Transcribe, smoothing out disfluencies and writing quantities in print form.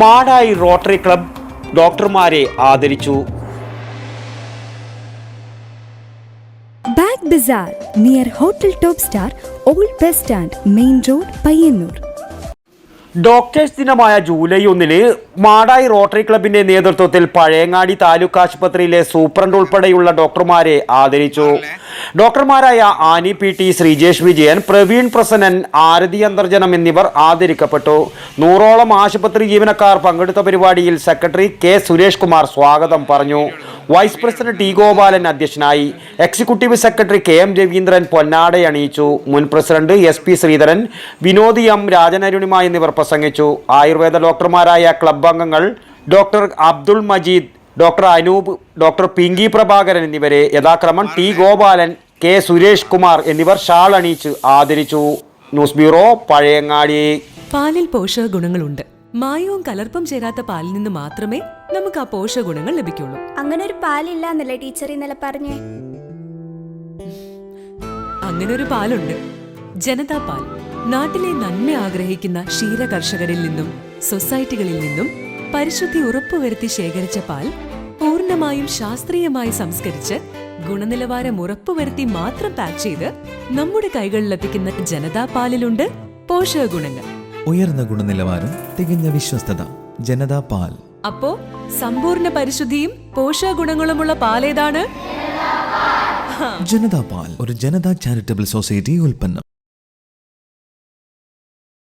Madayi rotary club ഡോക്ടർമാരെ ആദരിച്ചു. Bag bazaar near hotel top star, old bus stand, main road, Payyanur. Doctors ദിനമായ July 1 Madayi rotary ക്ലബിന്റെ നേതൃത്വത്തിൽ പഴയങ്ങാടി താലൂക്ക് ആശുപത്രിയിലെ സൂപ്രണ്ട് ഉൾപ്പെടെയുള്ള ഡോക്ടർമാരെ ആദരിച്ചു. ഡോക്ടർമാരായ ആനി പി ടി, ശ്രീജേഷ് വിജയൻ, പ്രവീൺ പ്രസന്നൻ, ആരതി അന്തർജനം എന്നിവർ ആദരിക്കപ്പെട്ടു. 100ഓളം ആശുപത്രി ജീവനക്കാർ പങ്കെടുത്ത പരിപാടിയിൽ സെക്രട്ടറി കെ സുരേഷ് കുമാർ സ്വാഗതം പറഞ്ഞു. വൈസ് പ്രസിഡന്റ് ടി ഗോപാലൻ അധ്യക്ഷനായി. Executive secretary K M Raveendran പൊന്നാടയണിയിച്ചു. മുൻ president S P Sreedharan, Vinodi M, രാജനരുണിമ എന്നിവർ പ്രസംഗിച്ചു. ആയുർവേദ ഡോക്ടർമാരായ ക്ലബ് അംഗങ്ങൾ doctor Abdul Majeed, doctor Anoop, doctor Pinky Prabhakaran എന്നിവരെ യഥാക്രമം ടി ഗോപാലൻ, കെ സുരേഷ് കുമാർ എന്നിവർ ഷാൾ അണിയിച്ച് ആദരിച്ചു. News bureau, Pazhayangadi. പാലിൽ പോഷക ഗുണങ്ങളുണ്ട്. മായവും കലർപ്പും ചേരാത്ത പാലിൽ നിന്ന് മാത്രമേ നമുക്ക് ആ പോഷക ഗുണങ്ങൾ ലഭിക്കുള്ളൂ. അങ്ങനെ ഒരു പാലില്ല എന്നല്ലേ ടീച്ചർ ഇന്നലെ പറഞ്ഞേ? അങ്ങനെ ഒരു പാലുണ്ട്, ജനതാ പാൽ. നാട്ടിലെ നന്മ ആഗ്രഹിക്കുന്ന ക്ഷീര കർഷകരിൽ നിന്നും സൊസൈറ്റികളിൽ നിന്നും പരിശുദ്ധി ഉറപ്പുവരുത്തി ശേഖരിച്ച പാൽ പൂർണ്ണമായും ശാസ്ത്രീയമായി സംസ്കരിച്ച് ഗുണനിലവാരം ഉറപ്പുവരുത്തി മാത്രം പാക്ക് ചെയ്ത് നമ്മുടെ കൈകളിലെത്തിക്കുന്ന ജനതാ പാലിലുണ്ട് പോഷക ഗുണങ്ങൾ. ഉയർന്ന ഗുണനിലവാരം, തികഞ്ഞ വിശ്വസ്തത. ജനതാ പാൽ. അപ്പോ സമ്പൂർണ്ണ പരിശുദ്ധിയും പോഷക ഗുണങ്ങളുമുള്ള പാലേതാണ്? ജനതാ പാൽ ഒരു ജനതാ ചാരിറ്റബിൾ സൊസൈറ്റി ഉൽപ്പന്നം.